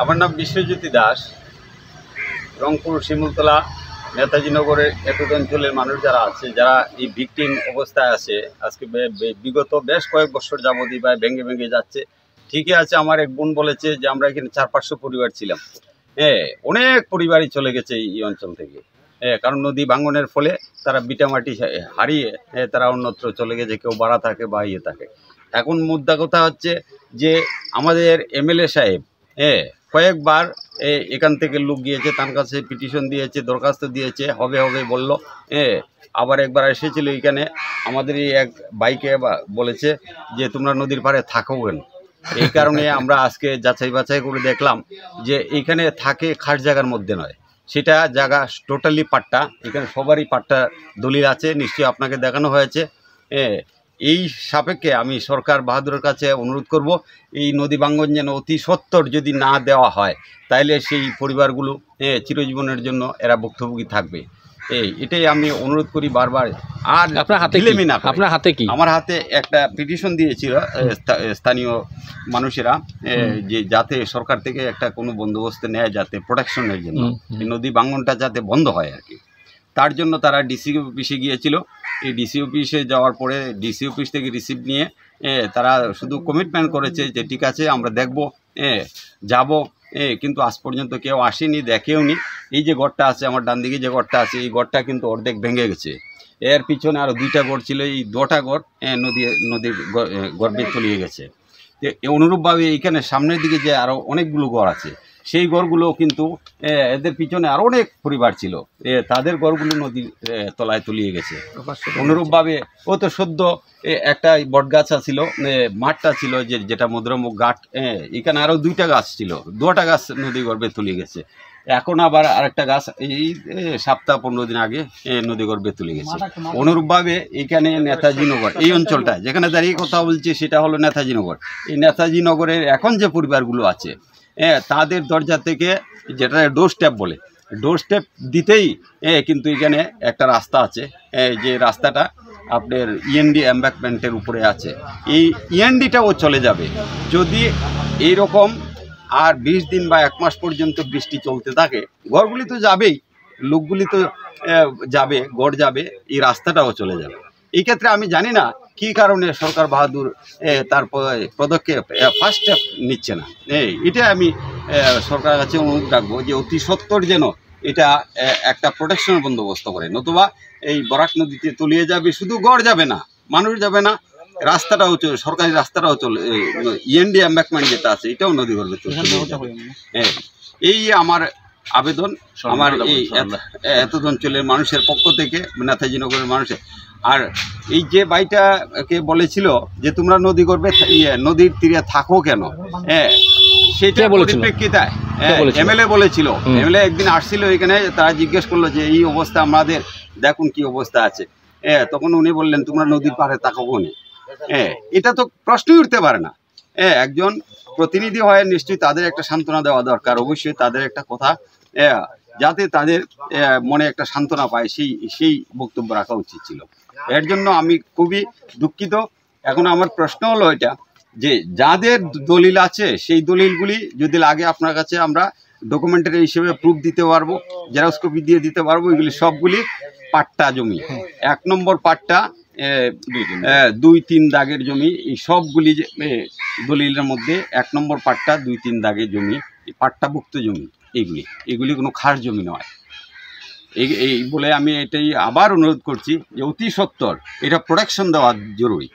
আমার নাম বিশ্বজ্যোতি দাস। রংপুর শিমুলতলা নেতাজি নগরের এতদ অঞ্চলের মানুষ যারা আছে, যারা এই ভিকটিম অবস্থায় আছে, আজকে বিগত বেশ কয়েক বছর যাবতীয় বা ভেঙে ভেঙে যাচ্ছে। ঠিকই আছে, আমার এক বোন বলেছে যে আমরা এখানে 400-500 পরিবার ছিলাম। অনেক পরিবারই চলে গেছে এই অঞ্চল থেকে। কারণ নদী ভাঙনের ফলে তারা বিটামাটি হারিয়ে তারা অন্যত্র চলে গেছে, কেউ ভাড়া থাকে বা ইয়ে থাকে। এখন মুদ্রা কথা হচ্ছে যে আমাদের এমএলএ সাহেব কয়েকবার এখান থেকে লোক গিয়েছে, তার কাছে পিটিশন দিয়েছে, দরখাস্ত দিয়েছে, হবে হবে বলল। আবার একবার এসেছিল এখানে, আমাদের এই এক বাইকে বলেছে যে তোমরা নদীর পাড়ে থাকো কেন। এই কারণে আমরা আজকে যাচাই বাছাই করে দেখলাম যে এইখানে থাকে খাস জায়গার মধ্যে নয়, সেটা জায়গা টোটালি পাট্টা। এখানে সবারই পাট্টা দলিল আছে, নিশ্চয়ই আপনাকে দেখানো হয়েছে। এই সাপেক্ষে আমি সরকার বাহাদুরের কাছে অনুরোধ করব, এই নদী ভাঙ্গন যেন অতি সত্বর যদি না দেওয়া হয়, তাইলে সেই পরিবারগুলো চিরজীবনের জন্য এরা ভুক্তভোগী থাকবে। এটাই আমি অনুরোধ করি বারবার। আর আপনার হাতে আপনার হাতে কি? আমার হাতে একটা পিটিশন দিয়েছিল স্থানীয় মানুষেরা, যে যাতে সরকার থেকে একটা কোনো বন্দোবস্ত নেয়, যাতে প্রোটেকশনের জন্য এই নদী ভাঙ্গনটা যাতে বন্ধ হয় আর কি। তার জন্য তারা ডিসি অফিসে গিয়েছিল। এই ডিসি অফিসে যাওয়ার পরে ডিসি অফিস থেকে রিসিভ নিয়ে তারা শুধু কমিটমেন্ট করেছে যে ঠিক আছে আমরা দেখব, যাব। কিন্তু আজ পর্যন্ত কেউ আসেনি, দেখেও নি। এই যে গড়টা আছে আমার ডান দিকে, যে গড়টা আছে, এই গড়টা কিন্তু অর্ধেক ভেঙে গেছে। এর পিছনে আরও 2টা গড় ছিল, এই 2টা গড় নদীর গর্ভে তলিয়ে গেছে। অনুরূপভাবে এইখানে সামনের দিকে যে আরও অনেকগুলো গড় আছে, সেই গড়গুলো কিন্তু এদের পিছনে আরও অনেক পরিবার ছিল, তাদের গড়গুলো নদীর তলায় তলিয়ে গেছে। অনুরূপভাবে ও তো সদ্য একটা বটগাছ ছিল, মাঠটা ছিল যেটা মধুরমুখ ঘাট, এখানে আরও 2টা গাছ ছিল, 2টা গাছ নদী গর্ভে তলিয়ে গেছে। এখন আবার আরেকটা গাছ এই সপ্তাহ 15 দিন আগে নদী গর্ভে তুলে গেছে। অনুরূপভাবে এখানে নেতাজি নগর, এই অঞ্চলটা যেখানে দাঁড়িয়ে কথা বলছি সেটা হলো নেতাজি নগর। এই নেতাজি নগরের এখন যে পরিবারগুলো আছে, তাদের দরজা থেকে, যেটা ডোর স্টেপ বলে, ডোর স্টেপ দিতেই কিন্তু এখানে একটা রাস্তা আছে, যে রাস্তাটা আপনার ইএনডি এম্বাঙ্কমেন্টের উপরে আছে। এই ইএনডিটাও চলে যাবে যদি এইরকম আর 20 দিন বা 1 মাস পর্যন্ত বৃষ্টি চলতে থাকে। গড়গুলি তো যাবেই, লোকগুলি তো যাবে, গড় যাবে, এই রাস্তাটাও চলে যাবে। এই ক্ষেত্রে আমি জানি না কী কারণে সরকার বাহাদুর তার পদক্ষেপ ফার্স্ট স্টেপ নিচ্ছে না। এটা আমি সরকারের কাছে অনুরোধ রাখবো যে অতি সত্বর যেন এটা একটা প্রোটেকশনের বন্দোবস্ত করে, নতুবা এই বরাক নদীতে তলিয়ে যাবে, শুধু গড় যাবে না, মানুষ যাবে না, রাস্তাটাও চলে, সরকারি রাস্তাটাও চলে, ইএনডি এম্বাঙ্কমেন্ট যেটা আছে এটাও নদী গর্ভে চলে যাবে। এই আমার আবেদন আমার এই এতদ অঞ্চলের মানুষের পক্ষ থেকে, নেতাজি নগরের মানুষের। আর এই যে ভাইটাকে বলেছিল যে তোমরা নদী গর্ভে নদীর তীরে থাকো কেন, সেটা পরিপ্রেক্ষিতে এমএলএ বলেছিল। এমএলএ একদিন আসছিল এখানে, তারা জিজ্ঞেস করলো যে এই অবস্থা আমাদের, দেখুন কি অবস্থা আছে। তখন উনি বললেন তোমরা নদীর পাড়ে থাকো কোনে। এটা তো প্রশ্নই উঠতে পারে না। একজন প্রতিনিধি হয়ে নিশ্চয়ই তাদের একটা সান্ত্বনা দেওয়া দরকার, অবশ্যই তাদের একটা কথা, যাতে তাদের মনে একটা সান্ত্বনা পায়, সেই বক্তব্য রাখা উচিত ছিল। এর জন্য আমি খুবই দুঃখিত। এখন আমার প্রশ্ন হলো এটা, যে যাদের দলিল আছে সেই দলিলগুলি যদি লাগে আপনার কাছে আমরা ডকুমেন্টারি হিসেবে প্রুফ দিতে পারবো, জেরক্স কপি দিয়ে দিতে পারবো। এগুলি সবগুলি পাট্টা জমি, 1 নম্বর পাট্টা, 2-3 দাগের জমি। এই সবগুলি দলিলের মধ্যে 1 নম্বর পাট্টা, 2-3 দাগের জমি, পাট্টাভুক্ত জমি। এগুলি কোনো খাস জমি নয়। এই বলে আমি এটাই আবার অনুরোধ করছি যে অতি সত্বর এটা প্রোটেকশন দেওয়া জরুরি।